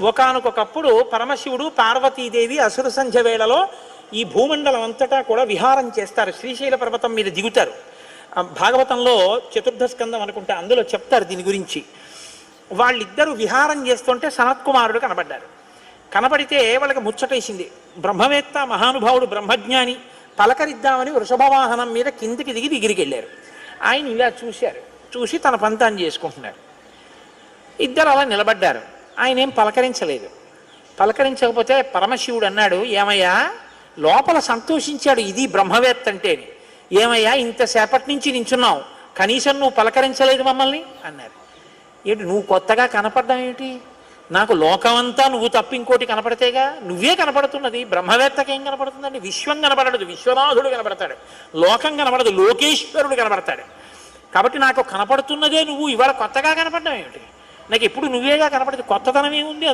ఒకానొకప్పుడు పరమశివుడు పార్వతీదేవి అసుర సంధ్య వేళలో ఈ భూమండలం అంతటా కూడా విహారం చేస్తారు. శ్రీశైల పర్వతం మీద దిగుతారు. భాగవతంలో చతుర్థ స్కందం అనుకుంటా, అందులో చెప్తారు దీని గురించి. వాళ్ళిద్దరూ విహారం చేస్తుంటే సనత్కుమారుడు కనబడ్డారు. కనబడితే వాళ్ళకి ముచ్చటేసింది. బ్రహ్మవేత్త మహానుభావుడు బ్రహ్మజ్ఞాని, పలకరిద్దామని వృషభవాహనం మీద కిందికి దిగి దగ్గరికి వెళ్ళారు. ఆయన ఇలా చూశారు, చూసి తన పంతాన్ని చేసుకుంటున్నారు. ఇద్దరు అలా నిలబడ్డారు. ఆయన ఏం పలకరించలేదు. పలకరించకపోతే పరమశివుడు అన్నాడు, ఏమయ్యా లోపల సంతోషించాడు ఇది బ్రహ్మవేత్త అంటే. ఏమయ్యా ఇంతసేపటి నుంచి నించున్నావు, కనీసం నువ్వు పలకరించలేదు మమ్మల్ని అన్నారు. ఏంటి నువ్వు కొత్తగా కనపడ్డం ఏమిటి? నాకు లోకమంతా నువ్వు తప్ప ఇంకోటి కనపడితేగా, నువ్వే కనపడుతున్నది. బ్రహ్మవేత్తకి ఏం కనపడుతుందండి? విశ్వం కనపడదు, విశ్వనాథుడు కనపడతాడు. లోకం కనపడదు, లోకేశ్వరుడు కనపడతాడు. కాబట్టి నాకు కనపడుతున్నదే నువ్వు, ఇవాళ కొత్తగా కనపడడం ఏమిటి? నాకు ఎప్పుడు నువ్వేగా కనపడదు, కొత్తదనం ఏముంది?